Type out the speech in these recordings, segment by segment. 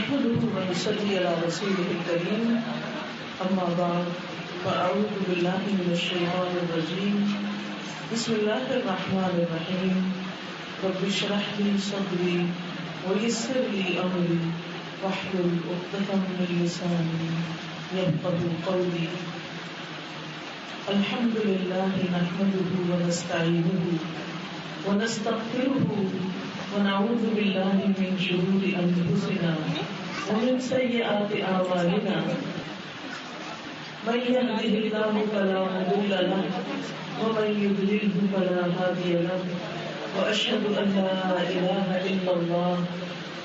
نحمده ونصلي على رسوله الكريم أما بعد فأعوذ بالله من الشيطان الرجيم بسم الله الرحمن الرحيم رب اشرح لي صدري ويسر لي أمري واحلل عقدة من لساني يفقهوا قولي الحمد لله نحمده ونستعينه ونستغفره ونعوذ بالله من شرور أنفسنا ومن سيئات أعمالنا من يهده الله فلا مضل له ومن يضلله فلا هادي له وأشهد أن لا إله إلا الله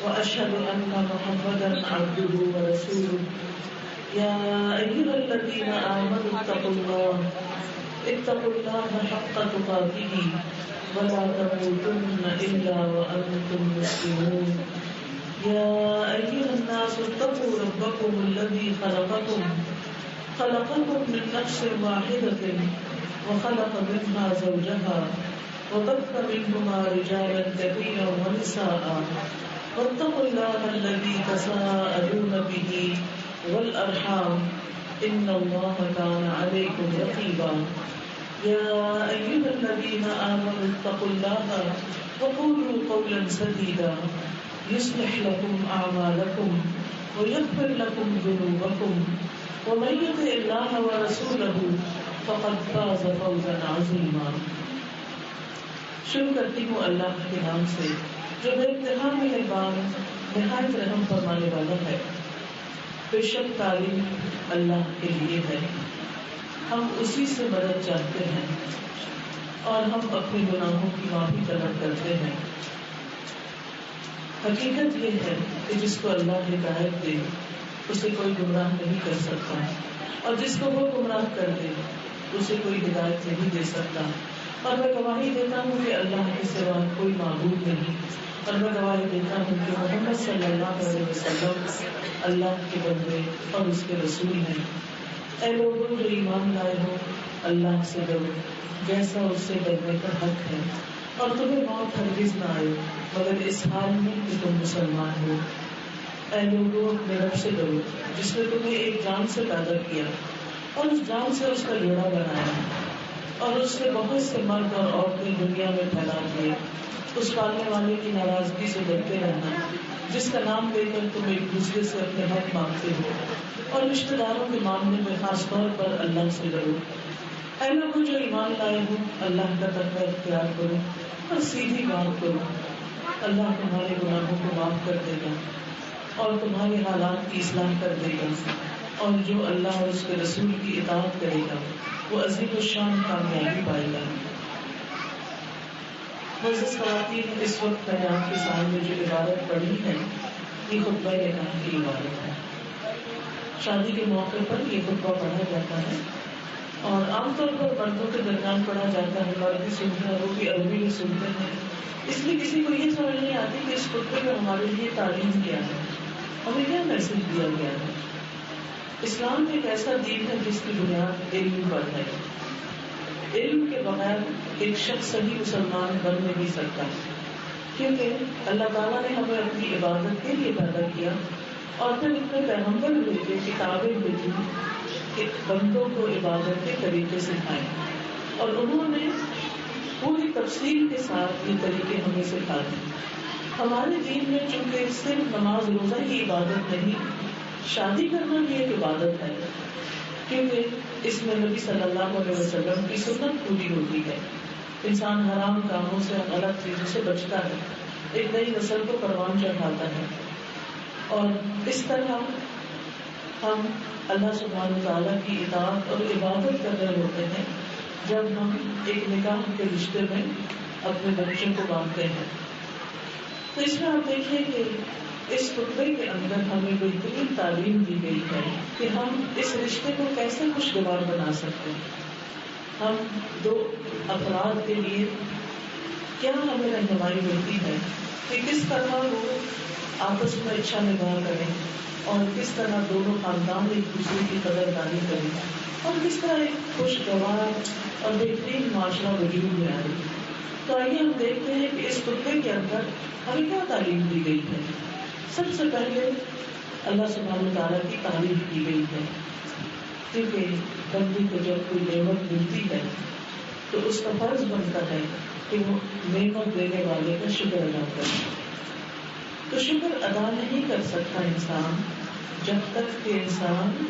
وأشهد أن محمدا عبده ورسوله يا أيها الذين آمنوا اتقوا الله حق تقاته ولا تموتن إلا وأنتم مسلمون يا أيها الناس اتقوا ربكم الذي خلقكم من نفس واحدة وخلق منها زوجها وبث منهما رجالا كثيرا ونساء واتقوا الله الذي تساءلون به والأرحام إن الله كان عليكم رقيبا يا أيها الذين آمنوا اتقوا الله وقولوا قولا سديدا يصلح لكم أعمالكم ويغفر لكم ذنوبكم ومن يطع الله ورسوله فقد فاز فوزا عظيما. شروع کرتی ہوں اللہ کے نام سے جو بے انتہا مہربان نہایت رحم فرمانے والا ہے. بے شک تعلیم اللہ کے لیے ہے، ہم اسی سے مدد چاہتے ہیں اور ہم اپنے گناہوں کی معافی طلب کرتے ہیں. حقیقت یہ ہے کہ جس کو اللہ ہدایت دے اسے کوئی گمراہ نہیں کر سکتا اور جس کو وہ گمراہ کر دے اسے کوئی ہدایت نہیں دے سکتا. اور میں گواہی دیتا ہوں کہ اللہ کے سوا کوئی معبود نہیں، اور میں گواہی دیتا ہوں کہ محمد صلی اللہ علیہ وسلم اللہ کے بندے اور اس کے رسول ہیں. اے لوگوں جو ایمان لائے ہو اللہ سے ڈرو جیسا اس سے ڈرنے کا حق ہے، اور تمہیں موت ہرگز نہ آئے مگر اس حال میں کہ تم مسلمان ہو. اے لوگوں اپنے رب سے ڈرو جس نے تمہیں ایک جان سے پیدا کیا اور اس جان سے اس کا جوڑا بنایا، اور اس سے بہت سے مرد اور عورتیں دنیا میں پھیلا دیے. اس پالنے والے کی ناراضگی سے ڈرتے رہنا جس کا نام لے کر تم ایک دوسرے سے اپنے حق مانگتے ہو، اور رشتہ داروں کے معاملے میں خاص طور پر اللہ سے ڈرو. اے لوگوں جو ایمان لائے ہو اللہ کا تقوی اختیار کرو اور سیدھی بات کرو. اللہ تمہارے گناہوں کو معاف کر دے گا اور تمہارے حالات کی اصلاح کر دے گا، اور جو اللہ اور اس کے رسول کی اطاعت کرے گا وہ عظیم الشان کامیابی پائے گا. معزز خواتین، اس وقت میں نے آپ کے سامنے جو عبارت پڑھی ہے یہ خطبہ نکاح کی عبارت ہے. شادی کے موقع پر یہ خطبہ پڑھا جاتا ہے اور عام طور پر مردوں کے درمیان پڑھا جاتا ہے. مرد بھی سنتے ہیں، وہ بھی عربی میں سنتے ہیں. اس لیے کسی کو یہ سمجھ نہیں آتی کہ اس خطبے میں ہمارے لیے تعلیم کیا ہے، ہمیں کیا میسج دیا گیا ہے. اسلام ایک ایسا دین ہے جس کی بنیاد علم پر ہے. علم کے بغیر ایک شخص صحیح مسلمان بن نہیں سکتا، کیونکہ اللہ تعالیٰ نے ہمیں اپنی عبادت کے لیے پیدا کیا اور پھر اپنے پیغمبر بھیجے، کتابیں بھیجی کہ بندوں کو عبادت کے طریقے سکھائیں، اور انہوں نے پوری تفصیل کے ساتھ یہ طریقے ہمیں سکھا دی. ہمارے دین میں چونکہ صرف نماز روزہ ہی عبادت نہیں، شادی کرنا بھی ایک عبادت ہے، کیونکہ اس میں نبی صلی اللہ علیہ وسلم کی سنت پوری ہوتی ہے. انسان حرام کاموں سے، غلط چیزوں سے بچتا ہے، ایک نئی نسل کو پروان چڑھاتا ہے. اور اس طرح ہم اللہ سبحانہ وتعالیٰ کی اطاعت اور عبادت کر رہے ہوتے ہیں جب ہم ایک نکاح کے رشتے میں اپنے بچوں کو باندھتے ہیں. تو اس میں آپ دیکھیں کہ اس خطبے کے اندر ہمیں بہترین تعلیم دی گئی ہے کہ ہم اس رشتے کو کیسے خوشگوار بنا سکتے ہیں. ہم دو افراد کے لیے کیا ہمیں رہنمائی ملتی ہے کہ کس طرح وہ آپس میں اچھا نبھا کریں، اور کس طرح دونوں خاندان ایک دوسرے کی قدردانی کریں، اور کس طرح ایک خوشگوار اور بہترین معاشرہ وجود میں آئے. تو آئیے ہم دیکھتے ہیں کہ اس خطبے کے اندر ہمیں کیا تعلیم دی گئی ہے. سب سے پہلے اللہ سبحانہ تعالیٰ کی تعریف کی گئی ہے، کیونکہ بندے کو جب کوئی نعمت ملتی ہے تو اس کا فرض بنتا ہے کہ وہ نعمت دینے والے کا شکر ادا کرے. تو شکر ادا نہیں کر سکتا انسان جب تک کہ انسان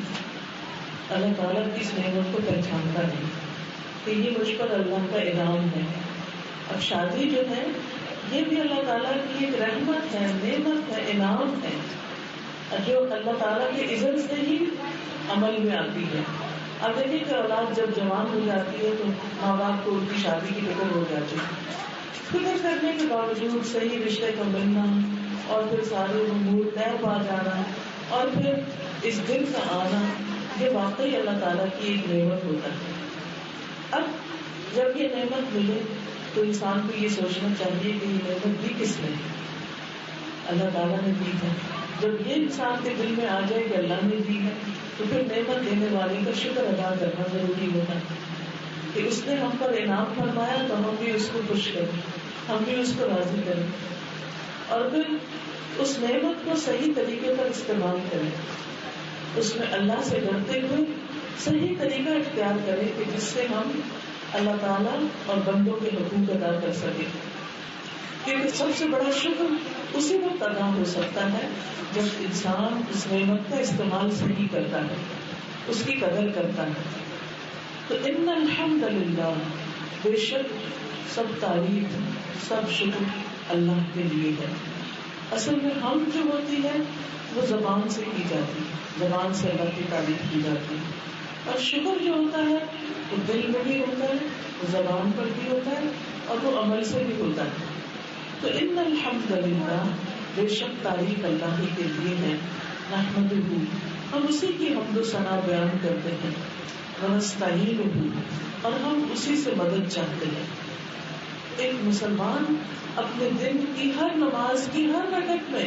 اللہ تعالیٰ کی اس نعمت کو پہچانتا نہیں کہ یہ مجھ پر اللہ کا انعام ہے. اب شادی جو ہے یہ بھی اللہ تعالیٰ کی ایک رحمت ہے، نعمت ہے، انعام ہے، جو اللہ تعالیٰ کے اذن سے ہی عمل میں آتی ہے. اب دیکھیں کہ اولاد جب جوان ہو جاتی ہے تو ماں باپ کو ان کی شادی کی فکر ہو جاتی ہے. فکر کرنے کے باوجود صحیح رشتے کا ملنا اور پھر سارے امور طے پا جانا اور پھر اس دن کا آنا، یہ واقعی اللہ تعالیٰ کی ایک نعمت ہوتا ہے. اب جب یہ نعمت ملے تو انسان کو یہ سوچنا چاہیے کہ یہ نعمت دی کس نے؟ اللہ تعالیٰ نے دی ہے. جب یہ انسان کے دل میں آ جائے کہ اللہ نے دی ہے تو پھر نعمت دینے والے کا شکر ادا کرنا ضروری ہوتا ہے کہ اس نے ہم پر انعام فرمایا تو ہم بھی اس کو خوش کریں، ہم بھی اس کو راضی کریں اور پھر اس نعمت کو صحیح طریقے پر استعمال کریں. اس میں اللہ سے ڈرتے ہوئے صحیح طریقہ اختیار کریں کہ جس سے ہم اللہ تعالیٰ اور بندوں کے حقوق ادا کر سکیں. کیونکہ سب سے بڑا شکر اسی وقت ادا ہو سکتا ہے جب انسان اس نعمت کا استعمال صحیح کرتا ہے، اس کی قدر کرتا ہے. تو ان الحمد للہ، بے شک سب تعریف، سب شکر اللہ کے لیے ہے. اصل میں ہم جو ہوتی ہے وہ زبان سے کی جاتی ہے، زبان سے اللہ کی تعریف کی جاتی ہے، اور شکر جو ہوتا ہے وہ دل میں بھی ہوتا ہے، وہ زبان پر بھی ہوتا ہے اور وہ عمل سے بھی ہوتا ہے. تو ان الحمد للہ، بے شک تعریف اللہ ہی کے لیے ہے. نحمدہ، ہم اسی کی حمد و ثنا بیان کرتے ہیں. ونستعینہ، اور ہم اسی سے مدد چاہتے ہیں. ایک مسلمان اپنے دن کی ہر نماز کی ہر رکعت میں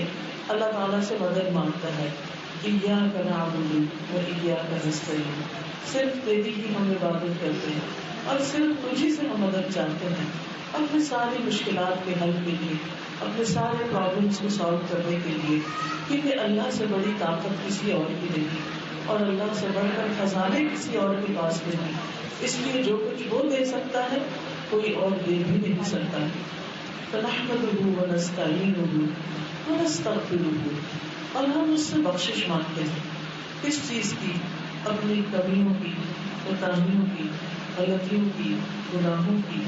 اللہ تعالیٰ سے مدد مانگتا ہے. ایاک نعبد و ایاک نستعین، صرف تیری ہی ہم عبادت کرتے ہیں اور صرف تجھی سے ہم مدد چاہتے ہیں اپنی ساری مشکلات کے حل کے لیے، اپنے سارے پرابلمس کو سالو کرنے کے لیے. کیونکہ اللہ سے بڑی طاقت کسی اور کی نہیں اور اللہ سے بڑھ کر خزانے کسی اور کے پاس نہیں. اس لیے جو کچھ وہ دے سکتا ہے کوئی اور دے بھی نہیں سکتا. فنحمدہ ونستعینہ ونستغفرہ، اور ہم اس سے بخشش مانگتے ہیں. کس چیز کی؟ اپنی کمیوں کی، کوتاہیوں کی، غلطیوں کی، گناہوں کی.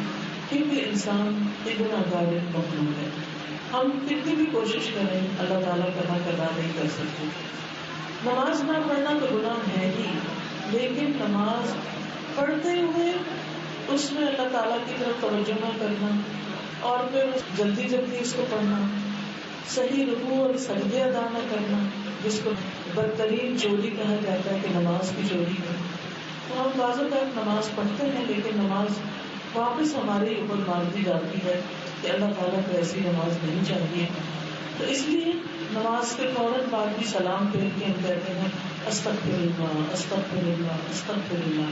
کیونکہ انسان ایک گناہگار مخلوق ہے. ہم کتنی بھی کوشش کریں اللہ تعالیٰ کا حق ادا نہیں کر سکتے. نماز نہ پڑھنا تو گناہ ہے ہی، لیکن نماز پڑھتے ہوئے اس میں اللہ تعالیٰ کی طرف توجہ نہ کرنا اور پھر جلدی جلدی اس کو پڑھنا، صحیح رکوع اور سجدے ادا نہ کرنا، جس کو بدترین چوری کہا جاتا ہے کہ نماز کی چوری ہے. تو ہم بعض اوقات نماز پڑھتے ہیں لیکن نماز واپس ہمارے اوپر مار دی جاتی ہے کہ اللہ تعالیٰ کو ایسی نماز نہیں چاہیے. تو اس لیے نماز کے فوراً بعد بھی سلام پھیر کے ہم کہتے ہیں استغفر اللہ، استغفر اللہ، استغفر اللہ.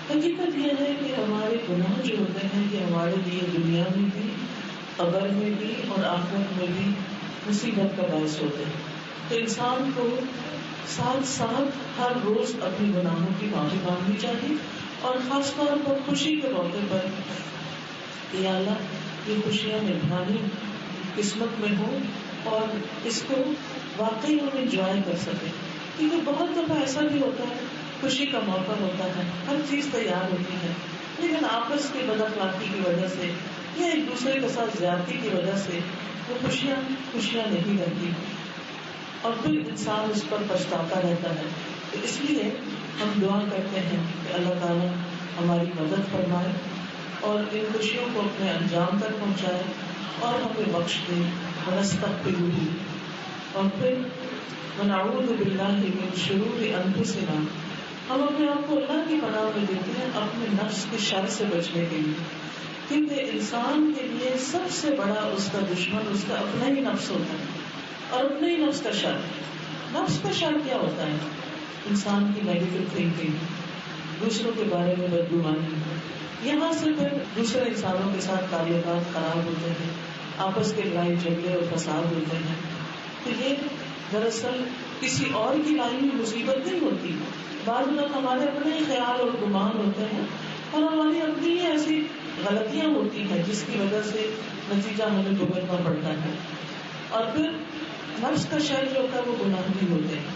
حقیقت یہ ہے کہ ہمارے گناہ جو ہوتے ہیں یہ ہمارے لیے دنیا میں بھی، قبر میں بھی اور آخرت میں بھی مصیبت کا باعث ہوتے ہیں. تو انسان کو ساتھ ساتھ ہر روز اپنے گناہوں کی معافی مانگنی چاہیے اور خاص طور پر خوشی کے موقع پر کہ یا اللہ یہ خوشیاں نبھانی قسمت میں ہو اور اس کو واقعی ہم انجوائے کر سکیں. کیونکہ بہت دفعہ ایسا بھی ہوتا ہے، خوشی کا موقع ہوتا ہے، ہر چیز تیار ہوتی ہے، لیکن آپس کی بد اخلاقی کی وجہ سے یا ایک دوسرے کے ساتھ زیادتی کی وجہ سے وہ خوشیاں نہیں رہتی اور پھر انسان اس پر پچھتاتا رہتا ہے. تو اس لیے ہم دعا کرتے ہیں کہ اللہ تعالیٰ ہماری مدد فرمائے اور ان خوشیوں کو اپنے انجام تک پہنچائے اور ہمیں بخش دے. ونستغفرہ، اور پھر ونعوذ باللہ من شرور انفسنا، ہم اپنے آپ کو اللہ کی پناہ میں دیتے ہیں اپنے نفس کے شر سے بچنے کے لیے. کیونکہ انسان کے لیے سب سے بڑا اس کا دشمن اس کا اپنا ہی نفس ہوتا ہے اور اپنے ہی نفس کا شر. نفس کا شر کیا ہوتا ہے؟ انسان کی نیگیٹو تھنکنگ، دوسروں کے بارے میں بدگمانی. یہاں سے پھر دوسرے انسانوں کے ساتھ تعلقات خراب ہوتے ہیں، آپس کے لڑائی جھگڑے اور فساد ہوتے ہیں. تو دراصل کسی اور کی لائی ہوئی مصیبت نہیں ہوتی. بعض لوگ ہمارے اپنے خیال اور گمان ہوتے ہیں اور ہماری اپنی ہی ایسی غلطیاں ہوتی ہیں جس کی وجہ سے نتیجہ ہمیں بھگتنا پڑتا ہے. اور پھر نفس کا شر جو ہوتا ہے وہ گناہ بھی ہوتے ہیں،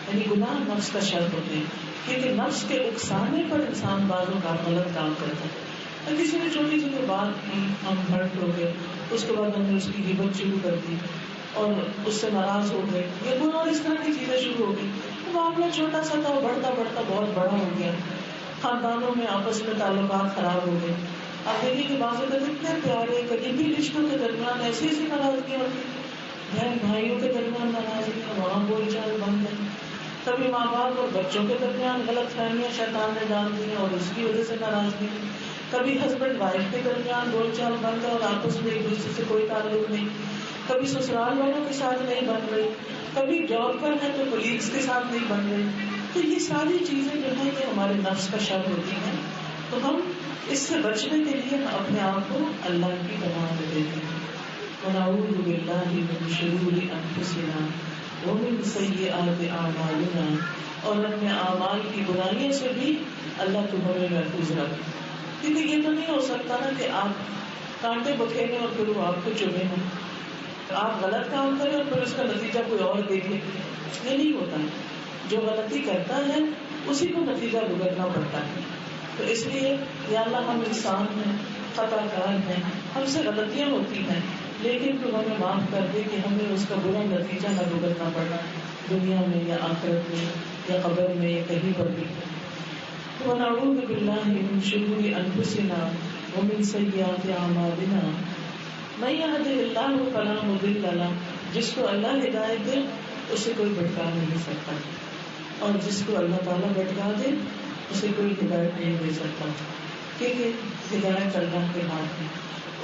یعنی گناہ نفس کا شر ہوتے ہیں، کیونکہ نفس کے اکسانے پر انسان بعضوں کا غلط کام کرتا ہے. کسی نے چھوٹی سی بات کی، ہم ہرٹ ہو گئے، اس کے بعد ہم نے اس کی غیبت شروع کر دی اور اس سے ناراض ہو گئے، یا کوئی اور اس طرح کی چیزیں شروع ہو گئی. معاملہ چھوٹا سا تھا، بڑھتا بڑھتا بہت بڑا ہو گیا. خاندانوں میں آپس میں تعلقات خراب ہو گئے. آپ دیکھیے کہ بعض اوقات اتنے پیارے قریبی رشتوں کے درمیان ایسی ایسی ناراضگیاں ہوتی، بہن بھائیوں کے درمیان ناراضگیاں، وہاں بول چال بن گئی. کبھی ماں باپ اور بچوں کے درمیان غلط فہمیاں شیطان نے ڈال دی اور اس کی وجہ سے ناراضگی. کبھی ہسبینڈ وائف کے درمیان بول چال بن گیا اور آپس میں ایک دوسرے سے کوئی تعلق نہیں. کبھی سسرال والوں کے ساتھ نہیں بن رہی، کبھی جاب پر ہے تو کولیگس کے ساتھ نہیں بن رہی. تو یہ ساری چیزیں جو ہیں یہ ہمارے نفس کا شر ہوتی ہیں. تو ہم اس سے بچنے کے لیے اپنے آپ کو اللہ کی پناہ میں دیتے ہیں. ونعوذ باللہ من شرور انفسنا ومن سیئات اعمالنا، اور اپنے اعمال کی برائیوں سے بھی اللہ کو ہمیں محفوظ رکھے. کیونکہ یہ تو نہیں ہو سکتا نا کہ آپ کانٹے بکھیریں اور پھر وہ آپ کو چبھے نا، آپ غلط کام کریں اور پھر اس کا نتیجہ کوئی اور دیکھے. یہ نہیں ہوتا. جو غلطی کرتا ہے اسی کو نتیجہ بھگتنا پڑتا ہے. تو اس لیے یا اللہ ہم انسان ہیں، خطا کار ہیں، ہم سے غلطیاں ہوتی ہیں، لیکن تو ہمیں معاف کر دے کہ ہمیں اس کا برا نتیجہ نہ بھگتنا پڑا دنیا میں یا آخرت میں یا قبر میں یا کہیں پر بھی. ونعوذ باللہ من شرور انفسنا ومن سیئات اعمالنا من یہدہ اللہ فلا مضل لہ، جس کو اللہ ہدایت دے اسے کوئی بھٹکا نہیں سکتا، اور جس کو اللہ تعالیٰ بھٹکا دے اسے کوئی ہدایت نہیں دے سکتا. کیونکہ ہدایت اللہ کے ہاتھ میں،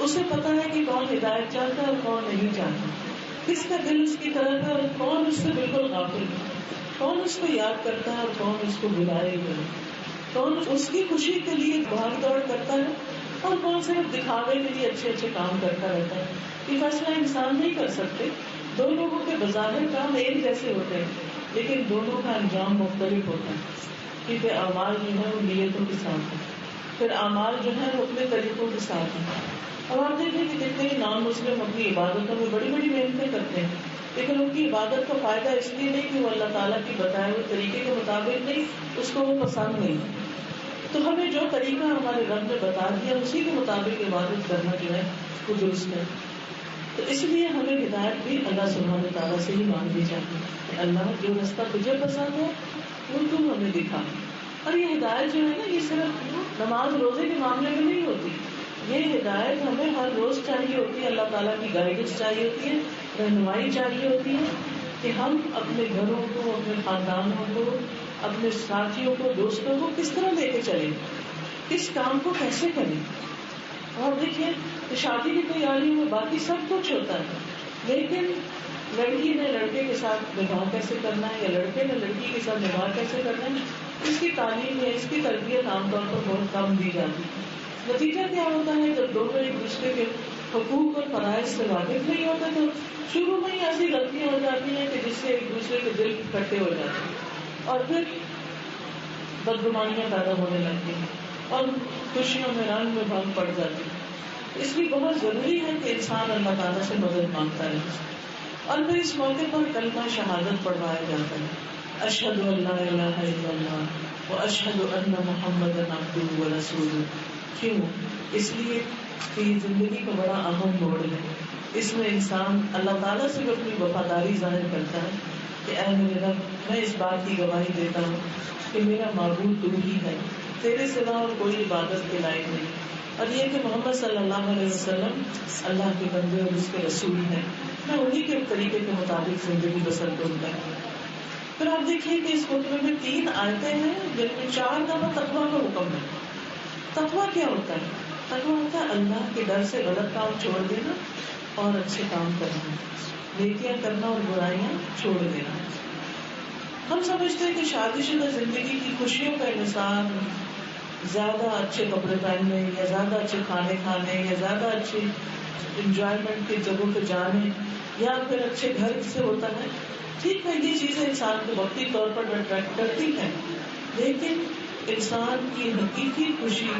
اسے پتا ہے کہ کون ہدایت چاہتا ہے اور کون نہیں چاہتا، کس کا دل اس کی طرف ہے اور کون اس سے بالکل غافل ہے، کون اس کو یاد کرتا ہے اور کون اس کو بلائے گا، کون اس کی خوشی کے لیے بھاگ دوڑ کرتا ہے اور کون صرف دکھاوے کے لیے اچھے اچھے کام کرتا رہتا ہے. یہ فیصلہ انسان نہیں کر سکتے. دو لوگوں کے بظاہر کام ایک جیسے ہوتے ہیں لیکن دونوں کا انجام مختلف ہوتا ہے، کیونکہ اعمال جو ہے وہ نیتوں کے ساتھ ہے، پھر اعمال جو ہے وہ اپنے طریقوں کے ساتھ ہیں. اب آپ دیکھیں کہ جتنے نان مسلم اپنی عبادتوں میں بڑی بڑی محنتیں کرتے ہیں، لیکن ان کی عبادت کا فائدہ اس لیے نہیں کہ وہ اللہ تعالیٰ کی بتائے ہوئے طریقے کے مطابق نہیں، اس کو وہ پسند نہیں. تو ہمیں جو طریقہ ہمارے رب نے بتا دیا اسی کے مطابق عبادت کرنا جو ہے وہ درست ہے. تو اس لیے ہمیں ہدایت بھی اللہ سبحانہ تعالیٰ سے ہی مانگنی چاہیے کہ اللہ جو رستہ تجھے پسند ہے وہ تم ہمیں دکھا. اور یہ ہدایت جو ہے نا یہ صرف نماز روزے کے معاملے میں نہیں ہوتی، یہ ہدایت ہمیں ہر روز چاہیے ہوتی ہے. اللہ تعالیٰ کی گائیڈنس چاہیے ہوتی ہے، رہنمائی چاہیے ہوتی ہے کہ ہم اپنے گھروں کو، اپنے خاندانوں کو، اپنے ساتھیوں کو، دوستوں کو کس طرح لے کے چلیں، کس کام کو کیسے کریں. اور دیکھیے کہ شادی کی تیاری میں باقی سب کچھ ہوتا ہے، لیکن لڑکی نے لڑکے کے ساتھ نکاح کیسے کرنا ہے یا لڑکے نے لڑکی کے ساتھ نکاح کیسے کرنا ہے، اس کی تعلیم یا اس کی تربیت عام طور پر بہت کم دی جاتی ہے. نتیجہ کیا ہوتا ہے جب دونوں ایک دوسرے کے حقوق اور فرائض سے واقف نہیں ہوتے تو شروع میں ہی ایسی غلطیاں ہو جاتی ہیں کہ جس سے ایک دوسرے کے دل کٹے ہو جاتے ہیں اور پھر بدگمانیاں پیدا ہونے لگتی ہیں اور خوشیوں میں رنگ میں بھنگ پڑ جاتی ہے. اس لیے بہت ضروری ہے کہ انسان اللہ تعالیٰ سے مدد مانگتا رہے. اور پھر اس موقع پر کلمہ شہادت پڑھوایا جاتا ہے، اشہد ان لا الہ الا اللہ واشہد ان محمدا عبدہ ورسولہ. کیوں؟ اس لیے کہ یہ زندگی کا بڑا اہم موڑ ہے. اس میں انسان اللہ تعالیٰ سے بھی اپنی وفاداری ظاہر کرتا ہے کہ اے میرے رب، میں اس بات کی گواہی دیتا ہوں کہ میرا معبود تو ہی ہے، تیرے سوا اور کوئی عبادت کے لائق نہیں، اور یہ کہ محمد صلی اللہ علیہ وسلم اللہ کے بندے اور اس کے رسول ہیں، میں انہی کے طریقے کے مطابق زندگی بسر کروں گا. پھر آپ دیکھیے کہ اس خطبے میں 3 آیتیں ہیں جن میں 4 دفعہ تقویٰ کا حکم ہے. تقویٰ کیا ہوتا ہے؟ تقویٰ ہوتا ہے اللہ کے ڈر سے غلط کام چھوڑ دینا اور اچھے کام کرنا، نیکیاں کرنا اور برائیاں چھوڑ دینا. ہم سمجھتے ہیں کہ شادی شدہ زندگی کی خوشیوں کا انحصار زیادہ اچھے کپڑے پہننے یا زیادہ اچھے کھانے کھانے یا زیادہ اچھے انجوائمنٹ کی جگہوں پہ جانے یا پھر اچھے گھر سے ہوتا ہے. ٹھیک ہے یہ چیزیں انسان کو وقتی طور پر اٹریکٹ کرتی ہیں، لیکن انسان کی حقیقی خوشی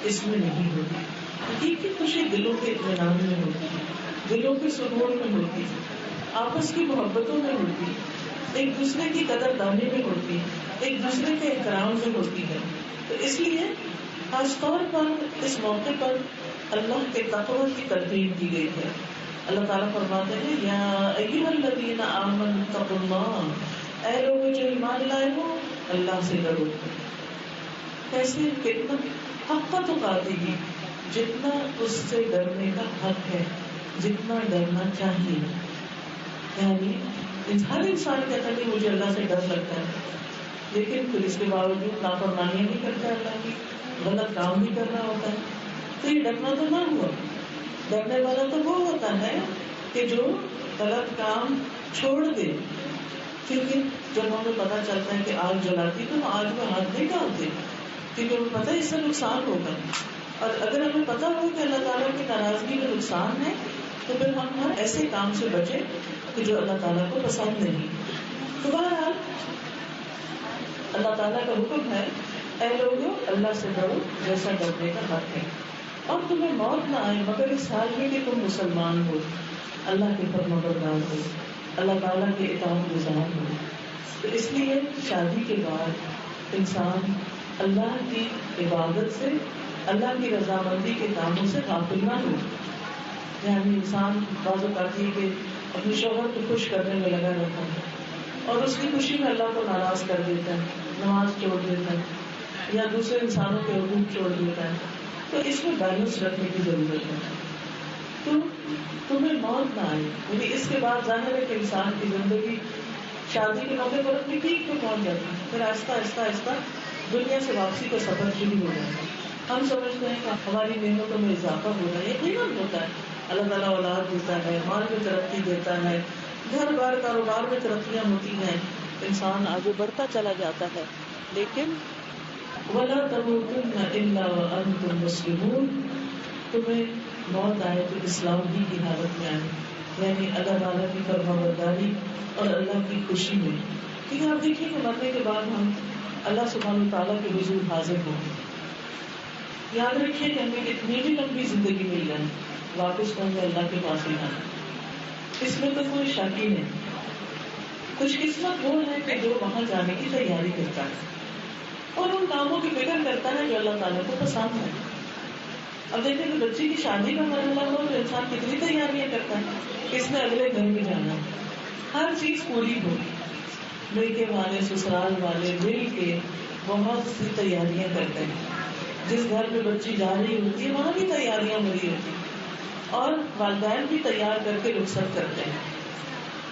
اس میں نہیں ہوتی. حقیقی خوشی دلوں کے اطمینان میں ہوتی ہے، دلوں کے سکون میں ہوتی ہے، آپس کی محبتوں میں ہوتی ہے، ایک دوسرے کی قدر دانی میں ہوتی ہے، ایک دوسرے کے احترام میں ہوتی ہے. تو اس لیے خاص طور پر اس موقع پر اللہ کے تقوی کی تلقین کی گئی ہے. اللہ تعالیٰ فرماتے ہیں یا ایھا الذین آمنوا اتقوا اللہ، اے لوگوں جو ایمان لائے ہو اللہ سے ڈرو. کیسے؟ کتنا حق تقاته، جتنا اس سے ڈرنے کا حق ہے، جتنا ڈرنا چاہیے. یعنی ہر انسان کہتا ہے کہ مجھے اللہ سے ڈر لگتا ہے، لیکن پھر اس کے باوجود نافرمانیاں نہیں کرتا، اللہ کی غلط کام بھی کر رہا ہوتا ہے. تو یہ ڈرنا تو نہ ہوا. ڈرنے والا تو وہ ہوتا ہے کہ جو غلط کام چھوڑ دے. کیونکہ جب ہمیں پتا چلتا ہے کہ آگ جلاتی تو ہم آگ میں ہاتھ نہیں ڈالتے، کیونکہ ہمیں پتا ہے اس سے نقصان ہوگا. اور اگر ہمیں پتا ہو کہ اللہ تعالیٰ کی ناراضگی میں نقصان ہے تو پھر ہم ہر ایسے کام سے بچیں کہ جو اللہ تعالیٰ کو پسند نہیں. تو بہرحال اللہ تعالیٰ کا حکم ہے اے لوگوں اللہ سے ڈرو جیسا ڈرنے کا حق ہے، اور تمہیں موت نہ آئے مگر اس حال میں کہ تم مسلمان ہو، اللہ کے فرمانبردار ہو، اللہ تعالیٰ کے اطاعت گزار ہو. تو اس لیے شادی کے بعد انسان اللہ کی عبادت سے، اللہ کی رضامندی کے کاموں سے غافل نہ ہو. یعنی انسان بعض اوقات یہ کہ اپنی شوہر کو خوش کرنے میں لگا رہتا ہے اور اس کی خوشی میں اللہ کو ناراض کر دیتا ہے، نماز چھوڑ دیتا ہے یا دوسرے انسانوں کے حقوق چھوڑ دیتا ہے. تو اس میں بیلنس رکھنے کی ضرورت ہے. تو تمہیں موت نہ آئے، یعنی اس کے بعد ظاہر ہے کہ انسان کی زندگی شادی کے موقع پر اپنی پیک پہ پہنچ جاتی ہے، پھر آہستہ آہستہ آہستہ دنیا سے واپسی کا سفر شروع ہو جاتا ہے. ہم سمجھتے ہیں کہ ہماری نعمتوں میں اضافہ ہو رہا ہے، یقیناً ہوتا ہے. اللہ تعالیٰ اولاد دیتا ہے، مال میں ترقی دیتا ہے، گھر بار کاروبار میں ترقیاں ہوتی ہیں، انسان آگے بڑھتا چلا جاتا ہے. لیکن وَلَا تَمُوتُنَّ إِلَّا وَأَنْتُمْ مُسْلِمُونَ، تمہیں موت آئے تو اسلام ہی کی حالت میں آئے، یعنی اللہ تعالیٰ کی فرمانبرداری اور اللہ کی خوشی میں. کیونکہ آپ دیکھیے کہ مرنے کے بعد ہم اللہ سبحانہ تعالیٰ کے حضور حاضر ہوں. یاد رکھیے کہ ہمیں کتنی بھی لمبی زندگی مل جائے واپس ہوں گے اللہ کے پاس ہی آنا، اس میں تو کوئی شک ہی نہیں. خوش قسمت وہ ہے کہ جو وہاں جانے کی تیاری کرتا ہے اور ان کاموں کی فکر کرتا ہے جو اللہ تعالیٰ کو پسند ہے. اب دیکھیں کہ بچی کی شادی کا مرحلہ ہو تو انسان کتنی تیاریاں کرتا ہے، اس نے اگلے گھر میں جانا، ہر چیز پوری ہو، میکے والے سسرال والے مل کے بہت سی تیاریاں کرتے ہیں. جس گھر میں بچی جا رہی ہوتی ہے وہاں بھی تیاریاں ہو رہی ہوتی ہیں اور والدین بھی تیار کر کے رخصت کرتے ہیں.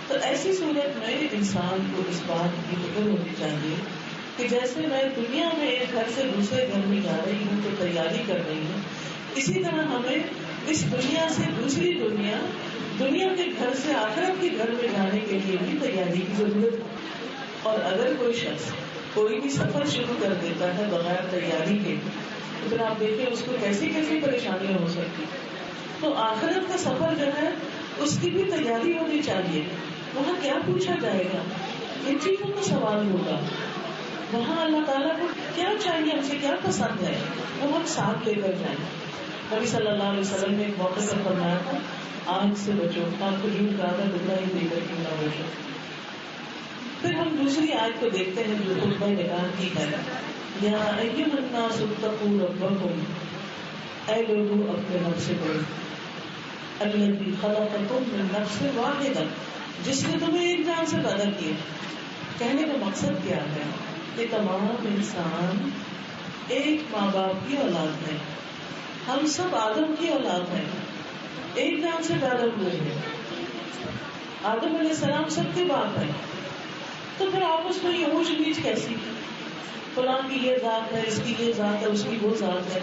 تو ایسی صورت میں انسان کو اس بات کی فکر ہونی چاہیے کہ جیسے میں دنیا میں ایک گھر سے دوسرے گھر میں جا رہی ہوں تو تیاری کر رہی ہوں، اسی طرح ہمیں اس دنیا سے دوسری دنیا، دنیا کے گھر سے آخرت کے گھر میں جانے کے لیے بھی تیاری کی ضرورت ہے. اور اگر کوئی شخص کوئی بھی سفر شروع کر دیتا ہے بغیر تیاری کے تو پھر آپ دیکھیں اس کو کیسی کیسی پریشانیاں ہو سکتی. تو آخرت کا سفر جو ہے اس کی بھی تیاری ہونی چاہیے. وہاں کیا پوچھا جائے گا، ان چیزوں کا سوال ہوگا. وہاں اللہ تعالیٰ کو کیا چاہیے، ہم سے کیا پسند ہے، وہ ہم ساتھ لے کر جائیں. نبی صلی اللہ علیہ وسلم نے ایک موقع پر فرمایا تھا آگ سے بچو، آپ کو جھوٹ کا آدھا ٹکڑا ہی دے کر کیوں نہ بچو. پھر ہم دوسری آیت کو دیکھتے ہیں جو خطبہ نکاح کی ہے. یا ایھا الناس اتقوا ربکم، اے لوگوں اپنے رب سے ڈرو، الذی خلقکم من نفس واحدہ، جس نے تمہیں ایک جان سے پیدا کیا. کہنے کا مقصد کیا ہے کہ تمام انسان ایک ماں باپ کی اولاد ہے، ہم سب آدم کی اولاد ہیں، ایک جان سے پیدا ہوئے ہیں. آدم علیہ السلام سب کے باپ ہیں. تو پھر آپس میں یہ اونچ نیچ کیسی، فلاں کی یہ ذات ہے، اس کی یہ ذات ہے، اس کی وہ ذات ہے.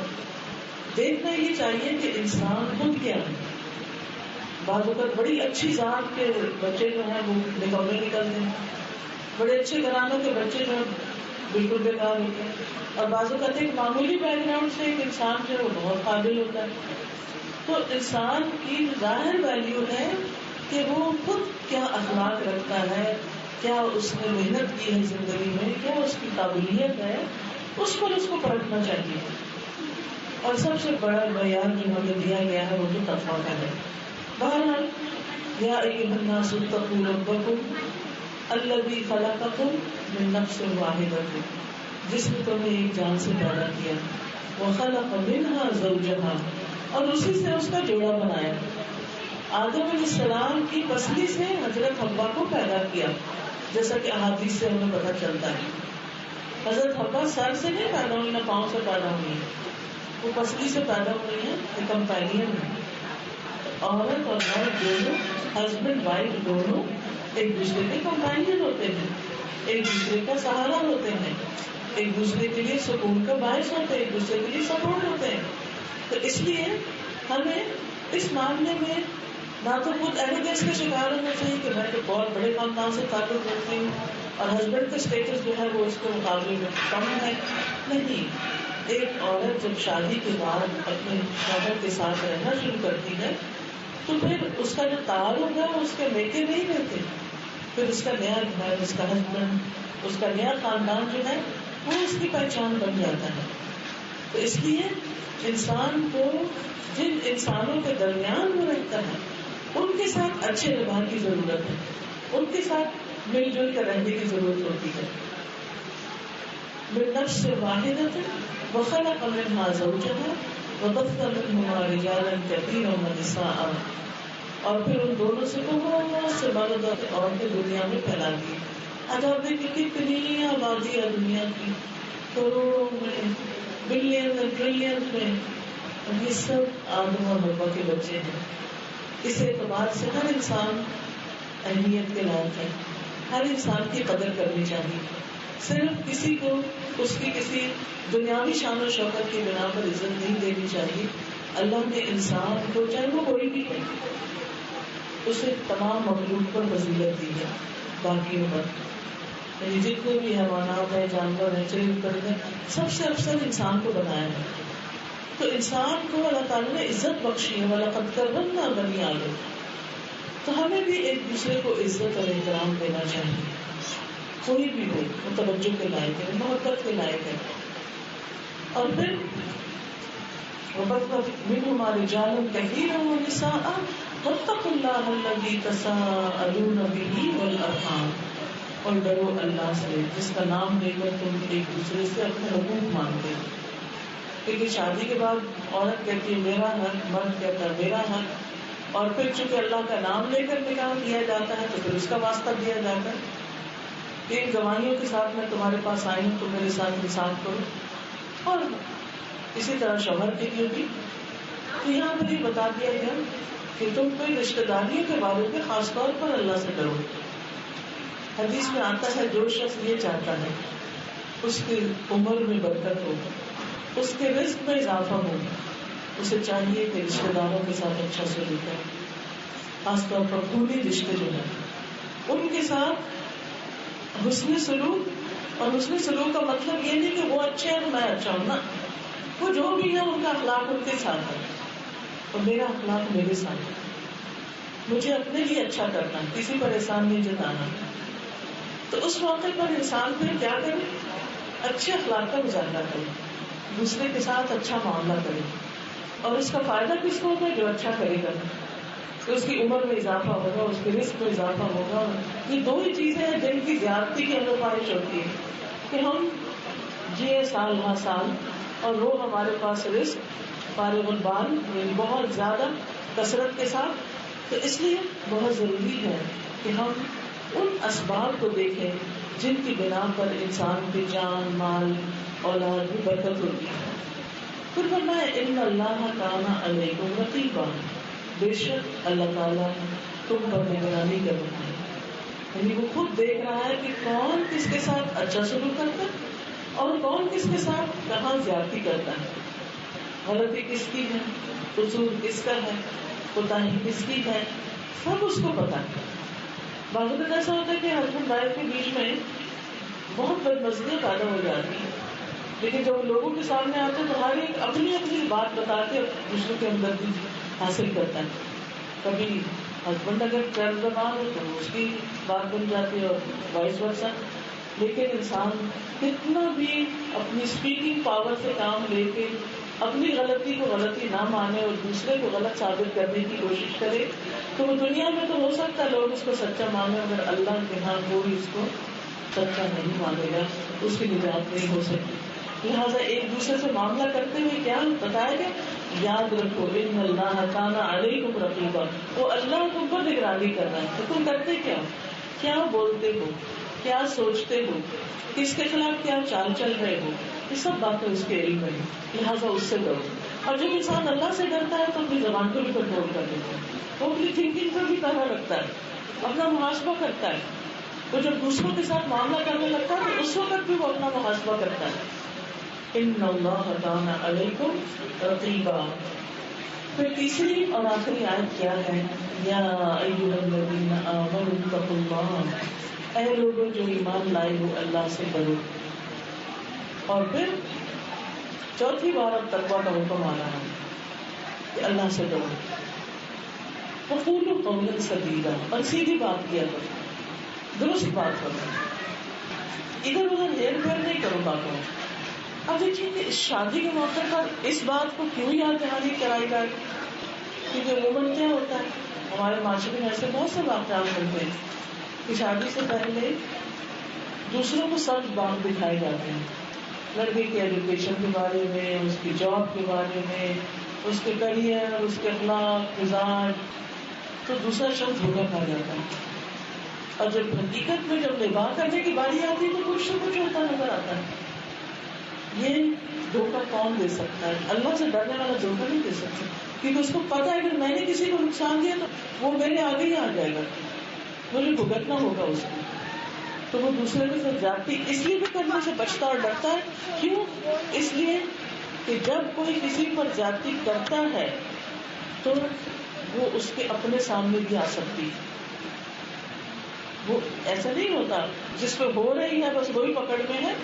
دیکھنا یہ چاہیے کہ انسان خود کیا ہے. بعض اوقات بڑی اچھی ذات کے بچے جو ہیں وہ نکمے نکلتے ہیں، بڑے اچھے گھرانوں کے بچے جو بالکل بیکار ہوتے ہیں، اور بعض اوقات ایک معمولی بیک گراؤنڈ سے ایک انسان جو ہے وہ بہت قابل ہوتا ہے. تو انسان کی ظاہر ویلیو ہے کہ وہ خود کیا اخلاق رکھتا ہے، کیا اس نے محنت کی ہے زندگی میں، کیا اس کی قابلیت ہے، اس پر اس کو پرکھنا چاہیے. اور سب سے بڑا معیار جو ہمیں دیا گیا ہے وہ تو تقویٰ کا ہے. بہرحال یا ایھا الناس اتقوا ربکم الذی خلقکم من نفس واحدۃ، جس نے تمہیں ایک جان سے پیدا کیا، وخلق منہا زوجہا، اور اسی سے اس کا جوڑا بنایا. آدم علیہ السلام کی پسلی سے حضرت حوا کو پیدا کیا، جیسا کہ احادیث سے ہمیں پتہ چلتا ہے. حضرت حوا سر سے نہیں پیدا ہوئی، نہ پاؤں سے پیدا ہوئی، وہ پسلی سے پیدا ہوئی ہیں. یہ کمپینین ہے. عورت اور مرد دونوں، ہسبینڈ وائف دونوں ایک دوسرے کے کمپینین ہوتے ہیں، ایک دوسرے کا سہارا ہوتے ہیں، ایک دوسرے کے لیے سکون کا باعث ہوتے ہیں، ایک دوسرے کے لیے سپورٹ ہوتے ہیں. تو اس لیے ہمیں اس معاملے میں نہ تو خود ایروگینس کا شکار ہونا چاہیے کہ میں تو بہت بڑے خاندان سے تعلق رکھتی ہوں اور ہسبینڈ کا اسٹیٹس جو ہے وہ اس کے مقابلے میں کم ہے. نہیں، ایک عورت جب شادی کے بعد اپنے شوہر کے ساتھ رہنا شروع کرتی ہے تو پھر اس کا جو تعلق ہے وہ اس کے میکے نہیں رہتے، پھر اس کا نیا گھر، اس کا ہسبینڈ، اس کا نیا خاندان جو ہے وہ اس کی پہچان بن جاتا ہے. تو اس لیے انسان کو جن انسانوں کے درمیان وہ رہتا ہے ان کے ساتھ اچھے ویوہار کی ضرورت ہے، ان کے ساتھ مل جل کر رہنے کی ضرورت ہوتی ہے. من نفس واحدۃ وخلق منہا زوجہا وبث منہما رجالا کثیرا ونساء، اور پھر ان دونوں سے بہت سے مرد اور عورتیں دنیا میں پھیلا دی. آج آپ دیکھیں کتنی آبادی ہے دنیا کی، کروڑوں میں، بلین اور ٹریلین میں، اور یہ سب آدم اور حوا کے بچے ہیں. اس اعتبار سے ہر انسان اہمیت کے لائق ہے، ہر انسان کی قدر کرنی چاہیے. صرف کسی کو اس کی کسی دنیاوی شان و شوکت کی بنا پر عزت نہیں دینی چاہیے. اللہ نے انسان کو، چاہے وہ کوئی بھی ہے، اسے تمام مخلوق پر فضیلت دی ہے باقیوں پر. یعنی جتنے بھی حیوانات ہیں، جانور ہیں، چرند پرندے، سب سے افضل انسان کو بنایا ہے. تو انسان کو اللہ تعالیٰ نے عزت بخشی ہے، وَلَقَدْ كَرَّمْنَا بَنِي آدَمَ. تو ہمیں بھی ایک دوسرے کو عزت اور احترام دینا چاہیے. کوئی بھی ہو وہ توجہ کے لائق ہے، محبت کے لائق ہے. اور پھر وَبَثَّ مِنْهُمَا رِجَالًا كَثِيرًا وَنِسَاءً وَاتَّقُوا اللَّهَ الَّذِي تَسَاءَلُونَ بِهِ وَالْأَرْحَامَ، اور ڈرو اللہ سے جس کا نام لے کر تم ایک دوسرے سے اپنے حقوق مانگتے ہو. کیونکہ شادی کے بعد عورت کہتی ہے میرا حق، مرد کہتا ہے میرا حق، اور پھر چونکہ اللہ کا نام لے کر نکاح کیا جاتا ہے تو پھر اس کا واسطہ دیا جاتا ہے کہ ان گواہیوں کے ساتھ میں تمہارے پاس آئی ہوں، تم میرے ساتھ انصاف کرو. اور اسی طرح شوہر کے لیے بھی تو یہاں پر یہ بتا دیا گیا کہ تم کوئی رشتہ داریوں کے بارے میں خاص طور پر اللہ سے ڈرو. حدیث میں آتا ہے جو شخص یہ چاہتا ہے اس کی عمر میں برکت ہو، اس کے رزق میں اضافہ ہو، اسے چاہیے کہ رشتہ داروں کے ساتھ اچھا سلوک کرے. خاص طور پر خونی رشتے جو ہیں ان کے ساتھ حسن سلوک. اور حسن سلوک کا مطلب یہ نہیں کہ وہ اچھے ہیں تو میں اچھا ہوں نا، وہ جو بھی ہے ان کا اخلاق ان کے ساتھ ہے اور میرا اخلاق میرے ساتھ ہے. مجھے اپنے لیے اچھا کرنا، کسی پر احسان نہیں جتانا. تو اس موقع پر انسان پھر کیا کرے؟ اچھے اخلاق کا مظاہرہ کرے، دوسرے کے ساتھ اچھا معاملہ کرے. اور اس کا فائدہ کس کو ہوگا؟ جو اچھا کرے گا تو اس کی عمر میں اضافہ ہوگا، اس کے رزق میں اضافہ ہوگا. یہ دو ہی چیزیں ہیں جن کی زیادتی کی ہمیں خواہش ہوتی ہے کہ ہم جیے سال ہاں سال اور وہ ہمارے پاس رزق فارغ البال، یعنی بہت زیادہ کثرت کے ساتھ. تو اس لیے بہت ضروری ہے کہ ہم ان اسباب کو دیکھیں جن کی بنا پر انسان کی جان، مال، اولاد میں برکت ہوتی ہے. پھر فرمایا ان اللہ کان علیکم رقیبا، بے شک اللہ تعالیٰ تم پر نگرانی کر رہا ہے. یعنی وہ خود دیکھ رہا ہے کہ کون کس کے ساتھ اچھا سلوک کرتا ہے اور کون کس کے ساتھ کہاں زیادتی کرتا ہے، غلطی کس کی ہے، قصور کس کا ہے، کوتاہی کس کی ہے، سب اس کو پتا ہے. بعض اوقات ایسا ہوتا ہے کہ ہسبینڈ وائف کے بیچ میں بہت بدمزگیاں پیدا ہو جاتی ہیں، لیکن جب لوگوں کے سامنے آتے ہیں تو ہر ایک اپنی اپنی بات بتا کے دوسروں کے ہمدردی حاصل کرتا ہے. کبھی ہسبینڈ اگر چل زبان ہو تو اس کی بات بن جاتی ہے اور وائس ورسا. لیکن انسان کتنا بھی اپنی اسپیکنگ پاور سے کام لے کے اپنی غلطی کو غلطی نہ مانے اور دوسرے کو غلط ثابت کرنے کی کوشش کرے تو وہ دنیا میں تو ہو سکتا ہے لوگ اس کو سچا مانے، اگر اللہ کے ہاں کوئی اس کو سچا نہیں مانے گا اس کی نجات نہیں ہو سکتی. لہٰذا ایک دوسرے سے معاملہ کرتے ہوئے کیا بتایا گیا، یاد رکھو ان اللہ کان علیکم رقیبا، وہ اللہ تم پر نگرانی کر رہا ہے. تو تم کرتے کیا بولتے ہو، کیا سوچتے ہو، کس کے خلاف کیا چال چل رہے ہو، یہ سب باتیں اس کے علم میں ہیں. لہٰذا اس سے ڈرو. اور جب انسان اللہ سے ڈرتا ہے تو اپنی زبان کو بھی کنٹرول کر لیتا ہے، وہ اپنی تھنکنگ پر بھی پہرا رکھتا ہے، اپنا محاسبہ کرتا ہے. وہ جب دوسروں کے ساتھ معاملہ کرنے لگتا ہے تو اس وقت بھی وہ اپنا محاسبہ کرتا ہے. ان اللہ کان علیکم رقیبا. پھر تیسری اور آخری آیت کیا ہے، یا ایھا الذین آمنوا اتقوا اللہ، اے لوگوں جو ایمان لائے ہو اللہ سے ڈرو. اور پھر چوتھی بار اب تقویٰ کا حکم آ رہا ہے کہ اللہ سے ڈرو. وقولوا قولا سدیدا، اور سیدھی بات کیا کرو، درست بات کرو، ادھر ادھر ہیر پھیر نہیں کرو باتوں. اب دیکھیے کہ شادی کے موقع پر اس بات کو کیوں یاد دہانی کرائی جائے، کیونکہ عموماً کیا ہوتا ہے ہمارے معاشرے میں ایسے بہت سے واقعات ہوتے ہیں کہ شادی سے پہلے دوسروں کو سخت بانگ دکھائے جاتے ہیں، لڑکے کے ایجوکیشن کے بارے میں، اس کی جاب کے بارے میں، اس کے کریئر، اس کے اخلاق مزاج، تو دوسرا شخص دھوکہ کھا جاتا ہے. اور جب حقیقت میں جب نباہ کرنے کی باری آتی ہے تو کچھ نہ کچھ ہوتا نظر آتا ہے. یہ دھوکہ کون دے سکتا ہے؟ اللہ سے ڈرنے والا دھوکہ نہیں دے سکتا، کیونکہ اس کو پتا ہے اگر میں نے کسی کو نقصان دیا تو وہ میرے آگے ہی آ جائے گا، مجھے بھگتنا ہوگا اس کو. تو وہ دوسرے کے ساتھ زیادتی اس لیے بھی کرنے سے بچتا اور ڈرتا ہے. کیوں؟ اس لیے کہ جب کوئی کسی پر زیادتی کرتا ہے تو وہ اس کے اپنے سامنے بھی آ سکتی. وہ ایسا نہیں ہوتا جس پہ ہو رہی ہے بس وہی پکڑ میں ہے،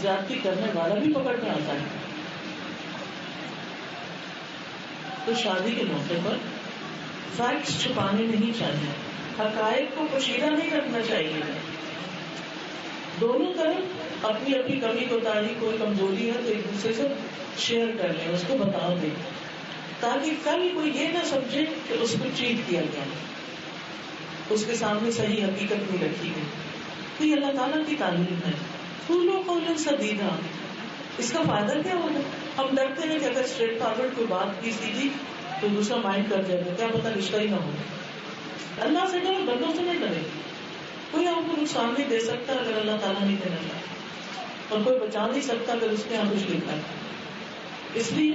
زیادتی کرنے والا بھی پکڑ میں آتا ہے. تو شادی کے موقع پر فیکٹس چھپانے نہیں چاہیے، حقائق کو پوشیدہ نہیں رکھنا چاہیے. دونوں طرف اپنی اپنی کمی کوتاہی کوئی کمزوری ہے تو ایک دوسرے سے شیئر کر لیں، اس کو بتا دیں، تاکہ کل کوئی یہ نہ سمجھے کہ اس کو چیٹ کیا گیا، اس کے سامنے صحیح حقیقت نہیں رکھی گئی. تو یہ اللہ تعالیٰ کی تعلیم ہے. قولوا قولا سدیدا. اس کا فائدہ کیا ہوگا؟ ہم ڈرتے ہیں کہ اگر اسٹریٹ فارورڈ کوئی بات کی سیدھی تو دوسرا مائنڈ کر جائے گا، کیا پتا رشتہ ہی نہ ہو. اللہ سے ڈرو، بندوں سے نہیں ڈرے. کوئی آپ کو نقصان نہیں دے سکتا اگر اللہ تعالیٰ نہیں دینا چاہتا، اور کوئی بچا نہیں سکتا اگر اس کے یہاں کچھ لکھا ہے. اس لیے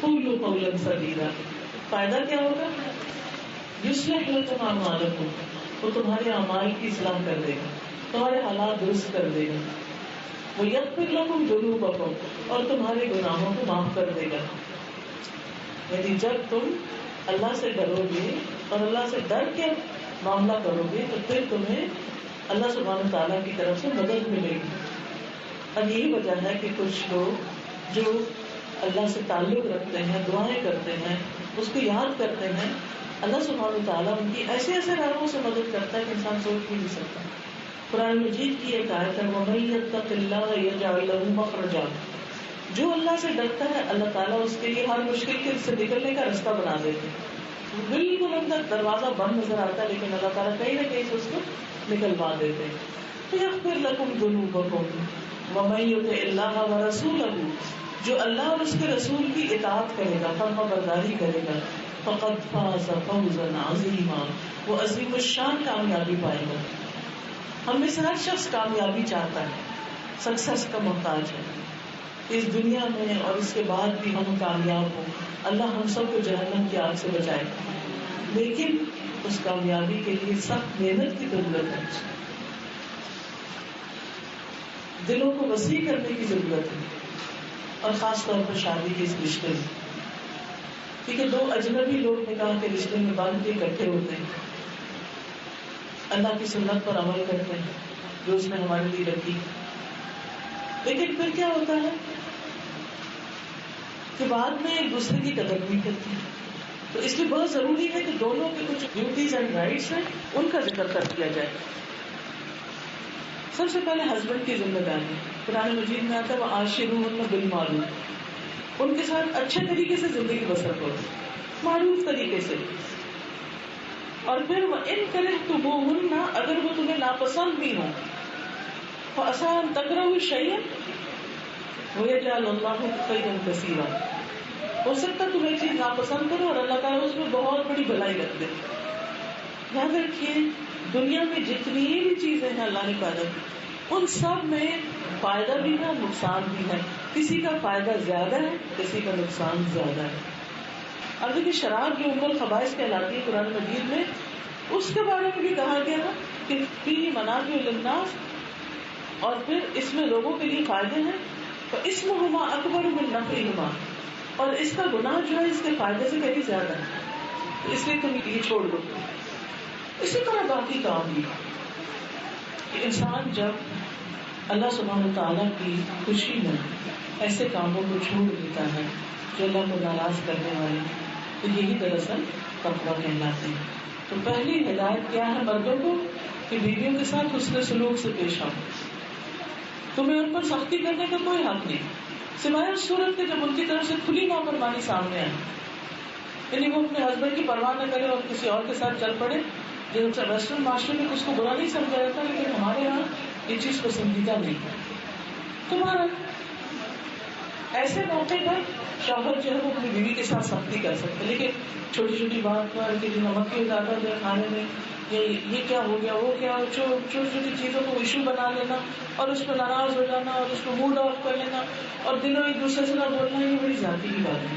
قولوا قولا سدیدا. فائدہ کیا ہوگا؟ یصلح لکم اعمالکم، وہ تمہارے اعمال کی اصلاح کر دے گا، تمہارے حالات درست کر دے گا. وَيَغْفِرْ لَكُمْ ذُنُوبَكُمْ، اور تمہارے گناہوں کو معاف کر دے گا. یعنی جب تم اللہ سے ڈرو گے اور اللہ سے ڈر کے معاملہ کرو گے تو پھر تمہیں اللہ سبحانہ تعالیٰ کی طرف سے مدد ملے گی. اور یہی وجہ ہے کہ کچھ لوگ جو اللہ سے تعلق رکھتے ہیں، دعائیں کرتے ہیں، اس کو یاد کرتے ہیں، اللہ سبحانہ تعالیٰ ان کی ایسے ایسے راہوں سے مدد کرتا ہے کہ انسان سوچ بھی نہیں سکتا. قرآن مجید کی ایک آیت ہے وَمَن يَتَّقِ اللَّهَ يَجْعَل لَّهُ مَخْرَجًا، جو اللہ سے ڈرتا ہے اللہ تعالیٰ اس کے لیے ہر مشکل کے سے نکلنے کا راستہ بنا دیتے ہیں. بالکل اندر دروازہ بند نظر آتا ہے لیکن اللہ تعالیٰ کہیں نہ کہیں سے اس کو نکلوا دیتے ہیں. فَيَغْفِرْ لَكُمْ ذُنُوبَكُمْ وَمَن يُطِعِ اللَّهَ وَرَسُولَهُ، جو اللہ اور اس کے رسول کی اطاعت کرے گا، فرما برداری کرے گا، فَقَدْ فَازَ فَوْزًا عَظِيمًا، وہ عظیم الشان کامیابی پائے گا. ہم میں سے ہر شخص کامیابی چاہتا ہے، سکسیس کا محتاج ہے. اس دنیا میں اور اس کے بعد بھی ہم کامیاب ہوں. اللہ ہم سب کو جہنم کی آگ سے بچائے، لیکن اس کامیابی کے لیے سخت محنت کی ضرورت ہے، دلوں کو وسیع کرنے کی ضرورت ہے، اور خاص طور پر شادی کے اس رشتے میں، کیونکہ دو اجنبی لوگ نکاح کے رشتے میں باندھ کے اکٹھے ہوتے ہیں، اللہ کی سنت پر عمل کرتے ہیں جو اس نے ہمارے لیے رکھی. لیکن پھر کیا ہوتا ہے کہ بعد میں ایک دوسرے کی قدر نہیں کرتے، تو اس لیے بہت ضروری ہے کہ دونوں کے کچھ ڈیوٹیز اینڈ رائٹس ہیں ان کا ذکر کر دیا جائے. سب سے پہلے ہسبینڈ کی ذمہ داری. قرآن مجید میں آتا ہے وَعَاشِرُوهُنَّ بِالْمَعْرُوفِ، ان کے ساتھ اچھے طریقے سے زندگی بسر کرو، معروف طریقے سے. اور پھر وَإِن كَرِهْتُمُوهُنَّ، اگر وہ تمہیں ناپسند بھی ہوں، فَعَسَىٰ أَن تَكْرَهُوا شَيْئًا وَيَجْعَلَ اللَّهُ خَيْرًا كَثِيرًا، ہو سکتا ہے تم ایک چیز ناپسند کرو اور اللہ تعالیٰ اس میں بہت بڑی بھلائی رکھ دے. یاد رکھیے دنیا میں جتنی بھی چیزیں ہیں اللہ نے پیدا کی ان سب میں فائدہ بھی ہے نقصان بھی ہے. کسی کا فائدہ زیادہ ہے، کسی کا نقصان زیادہ ہے. اب دیکھیے شراب جو ام الخبائث کہلاتی ہے قرآن مجید میں، اس کے بارے میں بھی کہا گیا نا کہ فیہ منافع للناس، اور پھر اس میں لوگوں کے لیے فائدے ہیں. فاسمہما اکبر من نفعہما، اور اس کا گناہ جو ہے اس کے فائدے سے کہیں زیادہ ہے، تو اس لیے تم یہ چھوڑ دو. اسی طرح باقی کام بھی کہ انسان جب اللہ سبحانہ وتعالیٰ کی خوشی میں ایسے کاموں کو چھوڑ دیتا ہے جو اللہ کو ناراض کرنے والے، تو یہی دراصل تقویٰ کہلاتے ہیں. تو پہلی ہدایت کیا ہے مردوں کو کہ بیویوں کے ساتھ حسن سلوک سے پیش آؤ. تمہیں ان پر سختی کرنے کا کوئی حق نہیں، سوائے اس صورت کے جب ان کی طرف سے کھلی نافرمانی سامنے آئے، یعنی وہ اپنے ہسبینڈ کی پرواہ نہ کرے اور کسی اور کے ساتھ چل پڑے. جیسے ویسٹرن معاشرے میں اس کو برا نہیں سمجھا جاتا، لیکن ہمارے یہاں یہ چیز پسندیدہ نہیں ہے. تمہارا ایسے موقع پر شوہر جو ہے وہ اپنی بیوی کے ساتھ سختی کر سکتے، لیکن چھوٹی چھوٹی بات پر کہ نمک کی زیادہ جو کھانے میں یہ کیا ہو گیا وہ کیا، چھوٹی چھوٹی چیزوں کو ایشو بنا لینا اور اس پہ ناراض ہو جانا اور اس کو موڈ آف کر لینا اور دنوں ایک دوسرے سے نہ بولنا، یہ بڑی زیادتی کی بات ہے.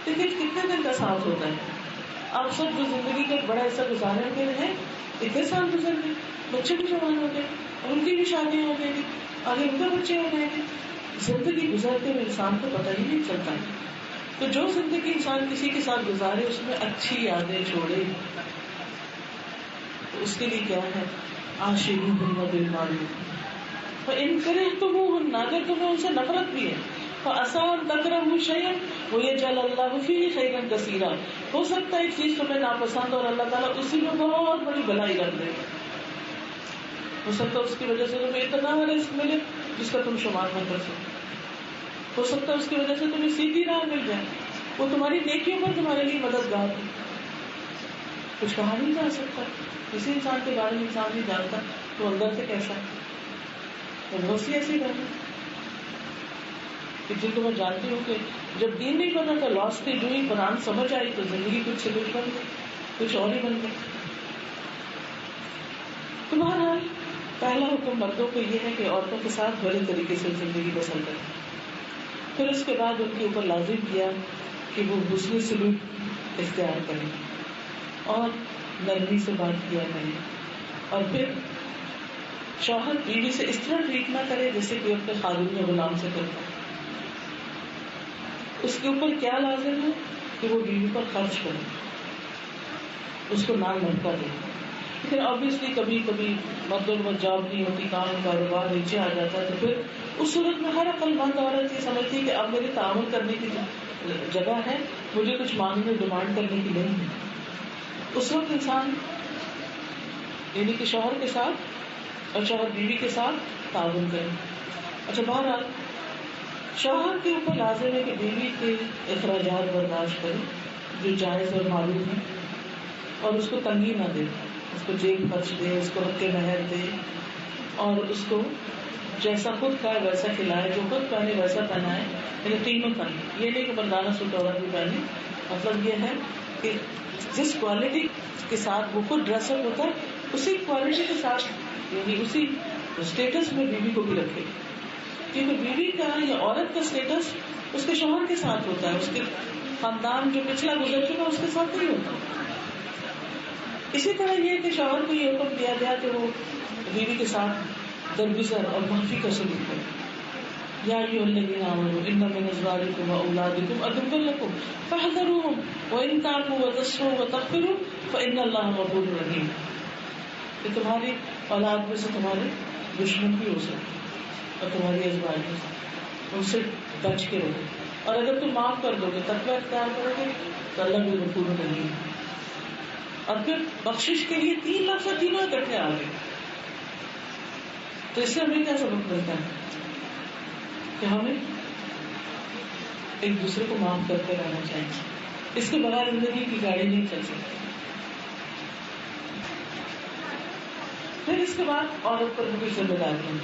لیکن کتنے دن کا ساتھ ہوتا ہے؟ آپ سب جو زندگی کا ایک بڑا حصہ گزارے ہوئے ہیں، اتنے سال گزر گئے، بچے بھی جوان ہو گئے اور ان کی بھی شادیاں ہو گئی، آگے ان کے بچے ہو گئے ہیں. زندگی گزرتے ہوئے انسان کو پتہ ہی نہیں چلتا. تو جو زندگی انسان کسی کے ساتھ گزارے اس میں اچھی یادیں چھوڑے، تو اس کے لیے کیا ہے عاشروہن بالمعروف فإن کرہتموہن، اگر تمہیں ان سے نفرت بھی ہے، فعسیٰ ان تکرہوا شیئا ویجعل اللہ فیہ خیرا کثیرا، ہو سکتا ہے ایک چیز تمہیں ناپسند اور اللہ تعالیٰ اسی میں بہت بڑی بھلائی رکھ دے. ہو سکتا ہے اس کی وجہ سے تمہیں اتنا رزق ملے جس کا تم شمار نہ کر سکو. ہو سکتا ہے اس کی وجہ سے تمہیں سیدھی راہ مل جائے، وہ تمہاری نیکیوں پر تمہارے لیے مددگار ہے. کچھ کہا نہیں جا سکتا، کسی انسان کے بارے میں انسان نہیں جانتا تو اندر سے کیسا ہے. تو بہت سی ایسی بات ہے کہ جن کو میں جانتی ہوں کہ جب دین نہیں بنا تھا لاس تھی جو ہی قرآن سمجھ آئی تو زندگی کچھ سے کچھ بن گئی، کچھ اور ہی بن گئی. تمہارا پہلا حکم مردوں کو یہ ہے کہ عورتوں کے ساتھ بڑے طریقے سے زندگی بسر کریں. پھر اس کے بعد ان کے اوپر لازم کیا کہ وہ حسن سلوک اختیار کریں اور نرمی سے بات کیا کریں. اور پھر شوہر بیوی سے اس طرح ٹریٹ نہ کرے جیسے کہ اپنے خادم یا غلام سے کرتا. اس کے اوپر کیا لازم ہے کہ وہ بیوی پر خرچ کرے، اس کو نام لڑکا دے. لیکن obviously کبھی کبھی مردوں میں جاب نہیں ہوتی، کام کاروبار نیچے آ جاتا ہے، تو پھر اس صورت میں ہر عقل مند عورت یہ سمجھتی کہ اب میرے تعاون کرنے کی جگہ ہے، مجھے کچھ مانگنے ڈیمانڈ کرنے کی نہیں ہے. اس وقت انسان یعنی کہ شوہر کے ساتھ اور شوہر بیوی کے ساتھ تعاون کرے. اچھا بہرحال شوہر کے اوپر لازم ہے کہ بیوی کے اخراجات برداشت کرے جو جائز اور معلوم ہے، اور اس کو تنگی نہ دے، اس کو جیب خرچ دے، اس کو حق مہر دے، اور اس کو جیسا خود کھائے ویسا کھلائے، جو خود پہنے ویسا پہنائے. یعنی تینوں پہنے، یہ نہیں کہ مردانہ سوٹ عورت بھی پہنے. مطلب یہ ہے کہ جس کوالٹی کے ساتھ وہ خود ڈریس اپ ہوتا ہے اسی کوالٹی کے ساتھ یعنی اسی اسٹیٹس میں بیوی کو بھی رکھے. کیونکہ بیوی کا یا عورت کا اسٹیٹس اس کے شوہر کے ساتھ ہوتا ہے، اس کے خاندان جو پچھلا گزر چکا اس کے ساتھ نہیں ہوتا. اسی طرح یہ کہ شوہر کو یہ حکم دیا گیا کہ وہ بیوی کے ساتھ درگزر اور معافی کا سلوک کرے. یا ایھا الذین آمنوا ان من ازواجکم واولادکم عدوا لکم فاحذروہم وان تعفوا وتصفحوا وتغفروا فان اللہ غفور رحیم. کہ تمہاری اولاد میں سے تمہارے دشمن بھی ہو سکتے اور تمہاری ازواج میں سے، ان سے بچ کے رہو. اور اگر تم معاف کر دو گے، تقوی اختیار کرو گے تو اللہ بھی غفور رحیم. اور پھر بخشش کے لیے 3 لفظ تینوں اکٹھے آ گئے. تو اس سے ہمیں کیا سبق ملتا ہے کہ ہمیں ایک دوسرے کو معاف کرتے رہنا چاہیے. اس کے بغیر زندگی کی گاڑی نہیں چل سکتی. پھر اس کے بعد عورت پر بھی کچھ ذمہ داریاں.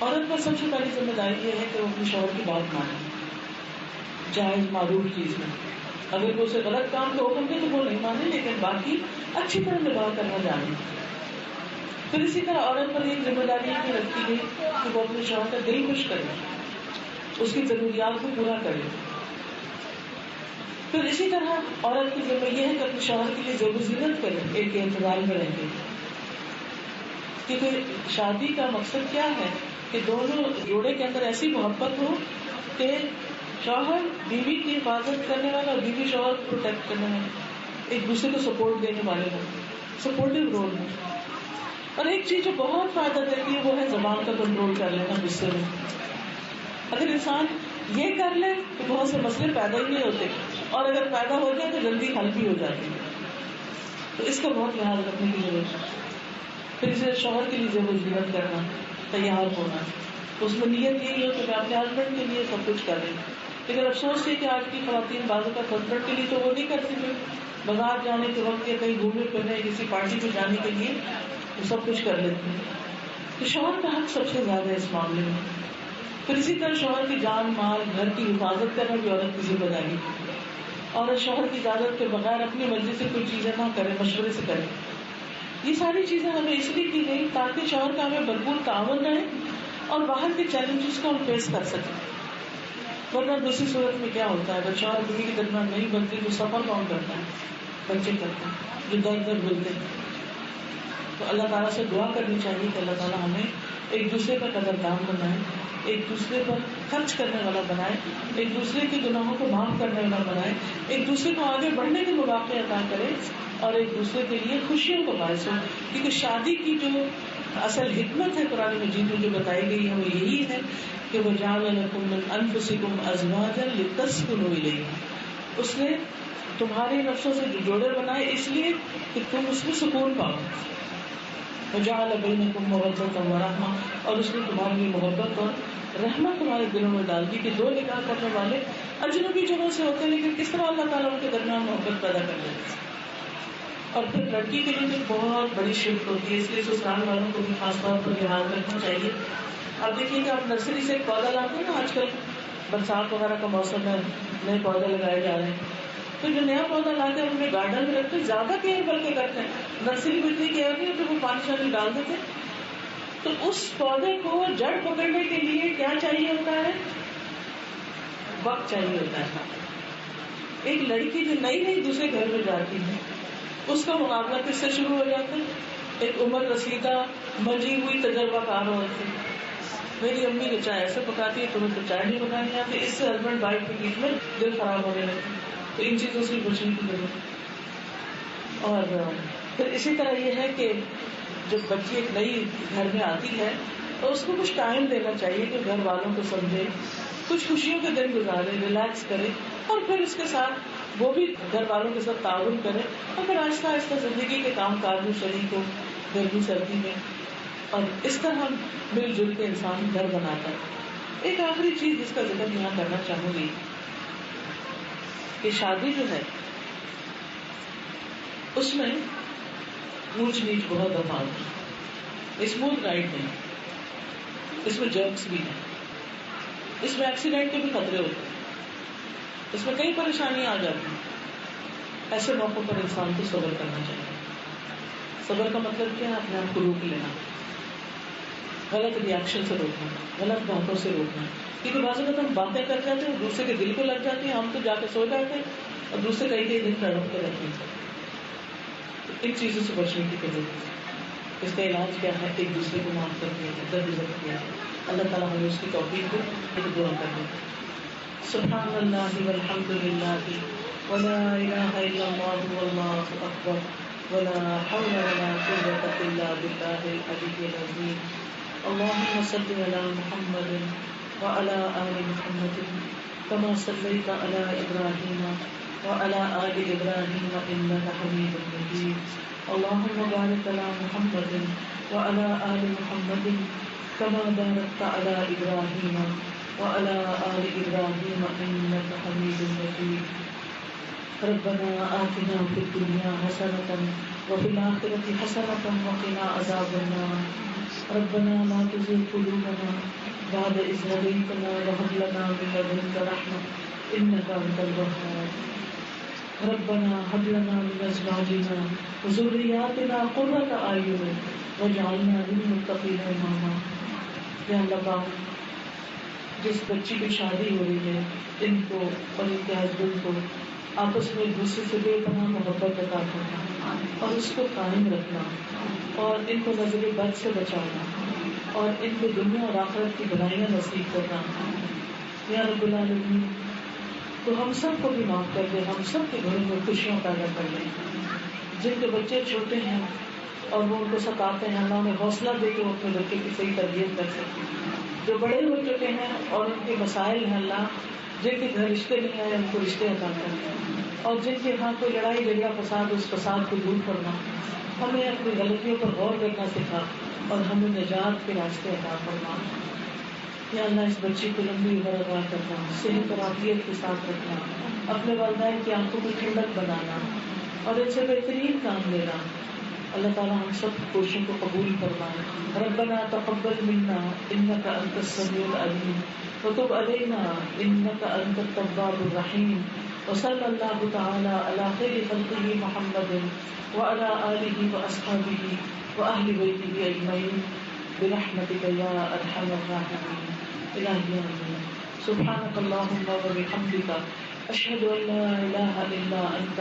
عورت پر سب سے پہلی ذمہ داری یہ ہے کہ وہ اپنے شوہر کی بات مانے، جائز معروف چیز میں. اگر وہ اسے غلط کام کو حکم دے تو وہ نہیں مانے، لیکن باقی اچھی طرح نباہ کرنا جانے. پھر اسی طرح عورت پر ایک ذمہ داری بھی رکھی گئی کہ وہ اپنے شوہر کا دل خوش کرے، اس کی ضروریات کو پورا کرے. پھر اسی طرح عورت کی ذمہ یہ ہے کہ اپنے شوہر کے لیے زیب و زینت کرے، ایک انتظار میں رہیں گے. کیونکہ شادی کا مقصد کیا ہے کہ دونوں جوڑے کے اندر ایسی محبت ہو کہ شوہر بیوی کی حفاظت کرنے والا اور بیوی شوہر کو پروٹیکٹ کرنے والا، ایک دوسرے کو سپورٹ دینے والے ہوں، سپورٹو رول میں. اور ایک چیز جو بہت فائدہ دیتی ہے وہ ہے زبان کا کنٹرول کر لینا غصے میں. اگر انسان یہ کر لے تو بہت سے مسئلے پیدا ہی نہیں ہوتے، اور اگر پیدا ہو جائے تو جلدی حل بھی ہو جاتے ہیں. تو اس کا بہت لحاظ رکھنے کی ضرورت ہے. پھر اسے شوہر کے لیے زیب و زینت کرنا، تیار ہونا، اس میں نیت یہی ہو کہ میں اپنے ہسبینڈ کے لیے سب کچھ کر رہی ہوں. لیکن افسوس ہے کہ آج کی خواتین بازو کا ہسبینڈ کے لیے تو وہ نہیں کرتی تھی. بازار جانے کے وقت یا کہیں گھومنے پھرنے کسی پارٹی میں جانے کے لیے وہ سب کچھ کر لیتی ہیں. تو شوہر کا حق سب سے زیادہ ہے اس معاملے میں. پھر اسی طرح شوہر کی جان مال گھر کی حفاظت کرنا بھی عورت کی ذمہ داری ہے. عورت شوہر کی اجازت کے بغیر اپنی مرضی سے کوئی چیزیں نہ کرے، مشورے سے کرے. یہ ساری چیزیں ہمیں اس لیے کی گئی تاکہ شوہر کا ہمیں بھرپور تعاون رہے اور باہر کے چیلنجز کو ہم فیس کر سکیں. ورنہ دوسری صورت میں کیا ہوتا ہے، اگر شوہر بیوی کے درمیان نہیں بنتی تو سفر کون کرتا ہے؟ بچے کرتے ہیں جو در در بولتے ہیں. تو اللہ تعالیٰ سے دعا کرنی چاہیے کہ اللہ تعالیٰ ہمیں ایک دوسرے کا قدردان بنائے، ایک دوسرے پر خرچ کرنے والا بنائے، ایک دوسرے کے گناہوں کو معاف کرنے والا بنائے، ایک دوسرے کو آگے بڑھنے کے مواقع عطا کرے اور ایک دوسرے کے لیے خوشیوں کا باعث ہو. کیونکہ شادی کی جو اصل حکمت ہے قرآن مجید میں جو بتائی گئی ہے وہ یہی ہے کہ وَجَعَلَ لَكُم مِّنْ أَنفُسِكُمْ أَزْوَاجًا لِتَسْكُنُوا إِلَيْهَا. اس نے تمہارے نفسوں سے جو جوڑے بنائے اس لیے کہ تم اس میں سکون پاؤ. وَجَعَلَ بَيْنَكُم مَّوَدَّةً وَرَحْمَةً، اور اس نے تمہارے لیے محبت اور رحمت تمہارے دلوں میں ڈال دی کہ دو نکاح کرنے والے اجنبی جگہوں سے ہوتے ہیں، لیکن کس طرح اللہ تعالیٰ ان کے درمیان محبت پیدا کر دیتے ہیں. اور پھر لڑکی کے لیے تو بہت بڑی شفٹ ہوتی ہے، اس لیے سسرال والوں کو بھی خاص طور پر لحاظ رکھنا چاہیے. آپ دیکھیے کہ آپ نرسری سے ایک پودا لاتے ہیں نا، آج کل برسات وغیرہ کا موسم ہے، نئے پودے لگائے جا رہے ہیں. تو جو نیا پودا لا کے اپنے گارڈن میں رکھتے ہیں زیادہ کیئر بلکہ کرتے ہیں. نرسری میں اتنی کیئر نہیں ہوتی، وہ پانی شانی ڈال دیتے. تو اس پودے کو جڑ پکڑنے کے لیے کیا چاہیے ہوتا ہے؟ وقت چاہیے ہوتا ہے. ایک لڑکی جو نئی نئی دوسرے گھر میں جاتی ہے اس کا مقابلہ کس سے شروع ہو جاتا ہے؟ ایک عمر رسیدہ منجی ہوئی تجربہ کار ہوتی ہے. میری امی جو چائے ایسے پکاتی ہے تمہیں تو چائے نہیں پکانی آتی. اس سے ہسبینڈ وائف کے بیچ میں دل خراب ہونے لگتی. تو ان چیزوں سے بچنے کی ضرورت. اور پھر اسی طرح یہ ہے کہ جب بچی ایک نئی گھر میں آتی ہے تو اس کو کچھ ٹائم دینا چاہیے کہ گھر والوں کو سمجھے، کچھ خوشیوں کے دن گزارے، ریلیکس کرے، اور پھر اس کے ساتھ وہ بھی گھر والوں کے ساتھ تعاون کرے، اور پھر آہستہ آہستہ زندگی کے کام کاج میں شریک ہو گرمی سردی میں. اور اس طرح ہم مل جل کے انسان گھر بناتا ہے. ایک آخری چیز جس کا ذکر یہاں کرنا چاہوں گی کہ شادی جو ہے اس میں اونچ نیچ بہت دفعہ ہوتی ہے. اسموتھ رائڈ نہیں، اس میں جرکس بھی ہیں، اس میں ایکسیڈنٹ کے بھی خطرے ہوتے ہیں، اس میں کئی پریشانیاں آ جاتی ہیں. ایسے موقعوں پر انسان کو صبر کرنا چاہیے. صبر کا مطلب کیا ہے؟ اپنے آپ کو روک لینا، غلط ریئیکشن سے روکنا، غلط باتوں سے روکنا. کیونکہ بعض اوقات ہم باتیں کر جاتے ہیں دوسرے کے دل کو لگ جاتی ہیں، ہم تو جا کے سو جاتے ہیں اور دوسرے کئی دن تڑپتے رہتے ہیں. ان چیزوں سے بچنے کی ضرورت ہے. اس کا علاج کیا ہے؟ ایک دوسرے کو معاف کر دیا جائے، درگزر کیا جائے. اللہ تعالیٰ ہمیں اس کی توفیق دے. ایک دعا کر دیں. سبحان اللہ والحمد للہ ولا الہ الا اللہ واللہ اکبر ولا حول ولا قوة الا باللہ العلی العظیم. اللهم صل على محمد وعلى آل محمد كما صليت على إبراهيم وعلى آل إبراهيم إنك حميد مجيد اللهم بارك على محمد وعلى آل محمد كما باركت على إبراهيم وعلى آل إبراهيم إنك حميد مجيد ربنا آتنا في الدنيا حسنة وفي الآخرة حسنة وقنا عذاب النار ربنا لا تزغ قلوبنا بعد إذ هديتنا وهب لنا من لدنك رحمة إنك أنت الوهاب ربنا هب لنا من أزواجنا وذرياتنا قرة أعين واجعلنا للمتقين إماما یا اللہ پاک جس بچی کی شادی ہو رہی ہے ان کو اور ان کے ہسبینڈ کو آپس میں ایک دوسرے سے بے پناہ محبت عطا کرنا اور اس کو قائم رکھنا اور ان کو نظر بد سے بچانا اور ان کو دنیا اور آخرت کی بھلائیاں نصیب کرنا یا رب العالمین تو ہم سب کو بھی معاف کر دے ہم سب کے گھروں میں خوشیاں پیدا کر دیں جن کے بچے چھوٹے ہیں اور وہ ان کو ستاتے ہیں اللہ انہیں حوصلہ دے کے وہ اپنے بچے کی صحیح تربیت کر سکتے جو بڑے ہو چکے ہیں اور ان کے مسائل ہیں اللہ جن کے گھر رشتے نہیں آئے ان کو رشتے عطا کرنا اور جن کے ہاں کوئی لڑائی جھگڑا فساد اس فساد کو دور کرنا ہمیں اپنی غلطیوں پر غور کرنا سکھا اور ہمیں نجات کے راستے عطا کرنا یا اللہ اس بچی کو لمبی عمر عطا کرنا صحت اور عافیت کے ساتھ رکھنا اپنے والدین کی آنکھوں کو ٹھنڈک بنانا اور ان سے بہترین کام لینا اللہ تعالیٰ ہم سب کوششوں کو قبول فرمائے ربنا تقبل منا انك انت السميع العليم وتب علينا انك انت التواب الرحيم وصلى الله تعالى على خير خلقه محمد وعلى آله وأصحابه وأهل بيته أجمعين برحمتك يا أرحم الراحمين إلهي آمين سبحانك اللهم وبحمدك أشهد أن لا إله إلا أنت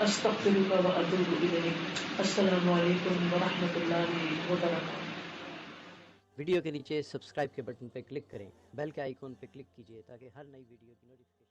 استغفرك واتوب الیک السلام علیکم ورحمۃ اللہ وبرکاتہ۔ ویڈیو کے نیچے سبسکرائب کے بٹن پہ کلک کریں، بیل کے آئیکن پہ کلک کیجیے تاکہ ہر نئی ویڈیو کی نوٹیفیکیشن